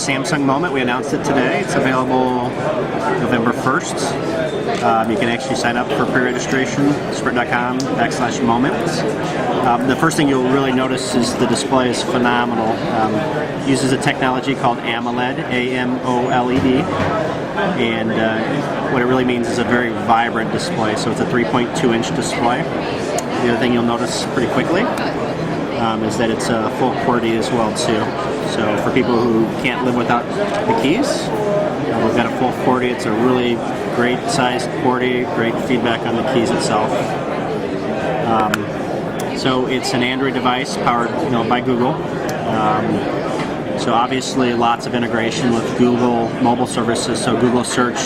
Samsung Moment. We announced it today. It's available November 1st. You can actually sign up for pre-registration, sprint.com/moments. The first thing you'll really notice is the display is phenomenal. It uses a technology called AMOLED, AMOLED, and what it really means is a very vibrant display. So it's a 3.2-inch display. The other thing you'll notice pretty quickly is that it's a full QWERTY as well too. So for people who can't live without the keys, we've got a full QWERTY. It's a really great sized QWERTY, great feedback on the keys itself. So it's an Android device powered, by Google. So obviously lots of integration with Google mobile services. So Google Search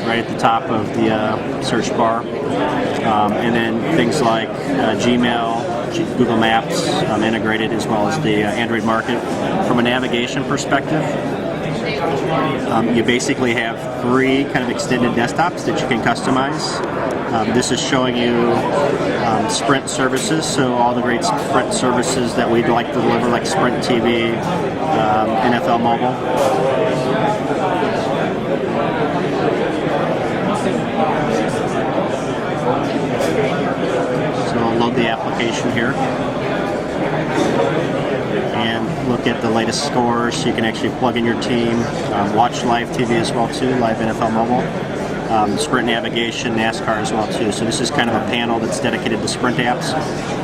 right at the top of the search bar, and then things like Gmail, Google Maps integrated, as well as the Android market. From a navigation perspective, you basically have 3 kind of extended desktops that you can customize. This is showing you Sprint services, so all the great Sprint services that we'd like to deliver, like Sprint TV, NFL Mobile. So I'll load the application here and look at the latest scores. So you can actually plug in your team, watch live TV as well too, live NFL Mobile. Sprint navigation, NASCAR as well too. So this is kind of a panel that's dedicated to Sprint apps,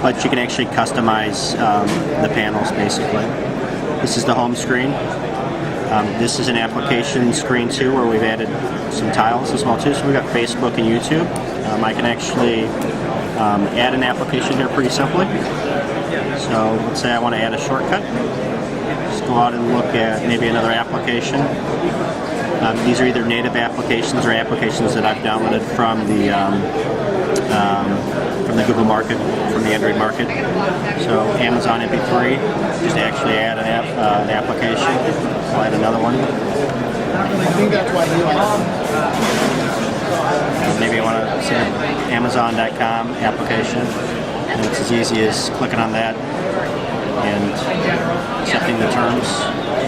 but you can actually customize the panels basically. This is the home screen. This is an application screen too, where we've added some tiles as well too. So we've got Facebook and YouTube. I can actually add an application here pretty simply. So let's say I want to add a shortcut. Just go out and look at maybe another application. These are either native applications or applications that I've downloaded from the Google market, from the Android market. So Amazon MP3, just actually add an application. I'll add another one. I think that's why he likes Maybe I want to say Amazon.com application. And it's as easy as clicking on that and accepting the terms.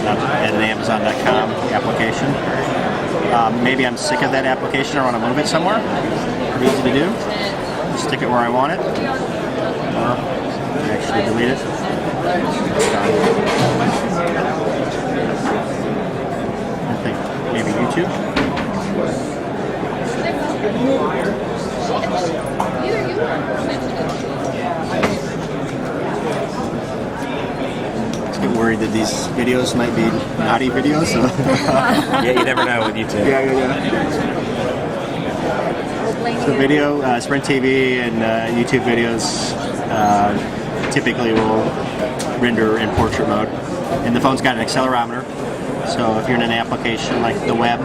Add an Amazon.com application. Maybe I'm sick of that application or want to move it somewhere. Pretty easy to do. Just stick it where I want it. Or actually delete it. I think maybe YouTube. Worried that these videos might be naughty videos. So. Yeah, you never know with YouTube. Yeah. So video, Sprint TV and YouTube videos typically will render in portrait mode. And the phone's got an accelerometer, so if you're in an application like the web,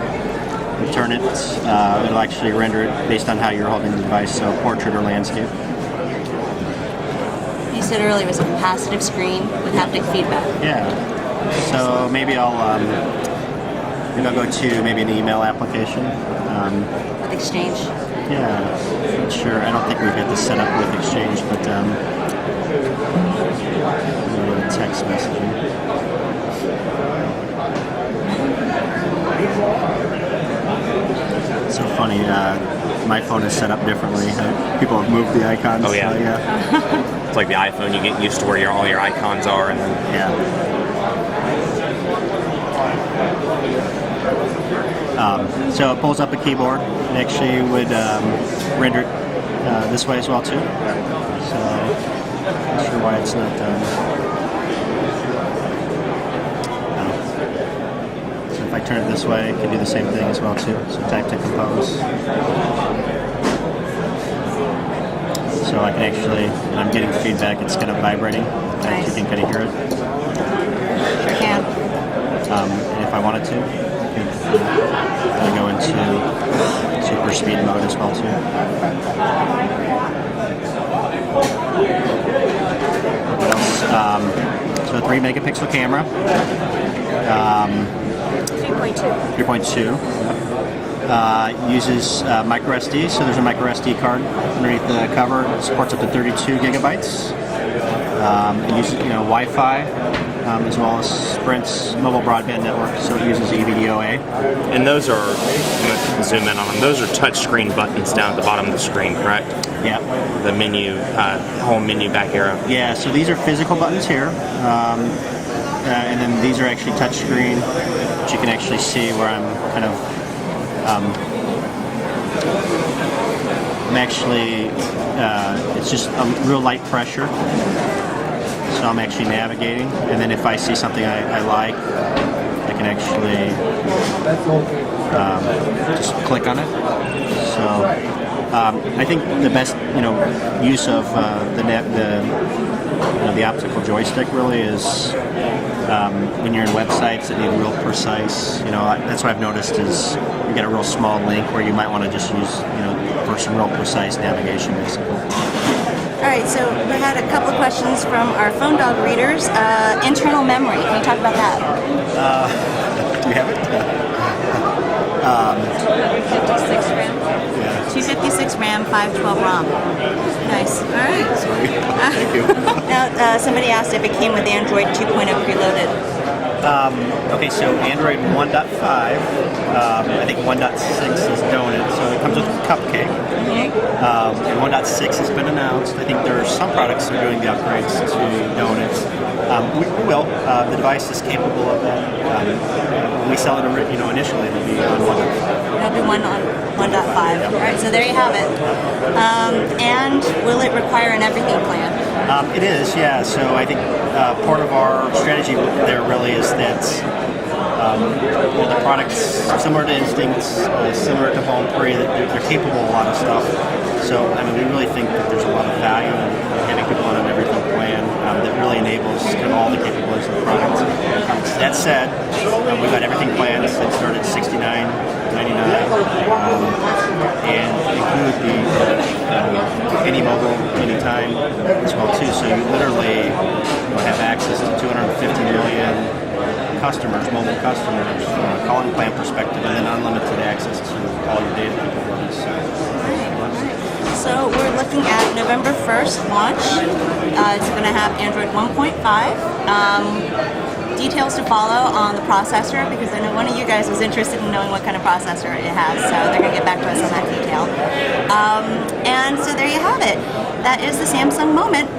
you turn it, it'll actually render it based on how you're holding the device, so portrait or landscape. You said earlier it was a capacitive screen with haptic feedback. Yeah. So maybe I'll go to maybe an email application. With Exchange? Yeah. Not sure. I don't think we've got this set up with Exchange, but text messaging. It's so funny. My phone is set up differently. People have moved the icons. Oh yeah. Yeah. It's like the iPhone, you get used to where all your icons are, and then so it pulls up a keyboard. It actually would render it this way as well too. So not sure why it's not done. So if I turn it this way, it can do the same thing as well too. So type to compose. So I can actually, when I'm getting feedback, it's kind of vibrating. Nice. You can kind of hear it. Sure can. And if I wanted to, I can go into super speed mode as well too. What else? So a 3 megapixel camera. 3.2. Uses micro SD, so there's a micro SD card underneath the cover. It supports up to 32 gigabytes. It uses Wi-Fi. as well as Sprint's mobile broadband network, so it uses EVDOA. And those are, I'm gonna zoom in on them, those are touchscreen buttons down at the bottom of the screen, correct? Yeah. The menu, home menu back arrow. Yeah, so these are physical buttons here, and then these are actually touchscreen, which you can actually see where I'm kind of, I'm actually, it's just a real light pressure, so I'm actually navigating, and then if I see something I like, I can actually just click on it. So I think the best, use of the optical joystick really is when you're in websites that need real precise. That's what I've noticed is you get a real small link where you might want to just use, for some real precise navigation, basically. All right, so we had a couple of questions from our phone dog readers. Internal memory, can you talk about that? Do you have it? 256 RAM. Yeah. 256 RAM, 512 ROM. Nice. All right. Sorry. Thank you. Now, somebody asked if it came with Android 2.0 preloaded. Okay, so Android 1.5, I think 1.6 is Donut, so it comes with Cupcake. And 1.6 has been announced. I think there are some products that are doing the upgrades to Donuts. We will. The device is capable of that. When we sell it, initially it'll be on 1.5. It'll be one on 1.5. All right, so there you have it. And will it require an everything plan? It is, yeah. So I think part of our strategy there really is that the products, similar to Instinct, similar to Home Pre, that they're capable of a lot of stuff. So, we really think that there's a lot of value in having people on an everything plan that really enables kind of all the capabilities of the product. That said, we've got everything plans that start at $69.99 and include the any mobile, anytime as well too. So you literally have access to 250 million customers, mobile customers, from a calling plan perspective, and then unlimited access to all your data capabilities. So we're looking at November 1st launch. It's going to have Android 1.5. Details to follow on the processor, because I know one of you guys was interested in knowing what kind of processor it has, so they're going to get back to us on that detail. And so there you have it. That is the Samsung moment.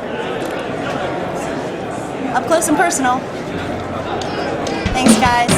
Up close and personal. Thanks, guys.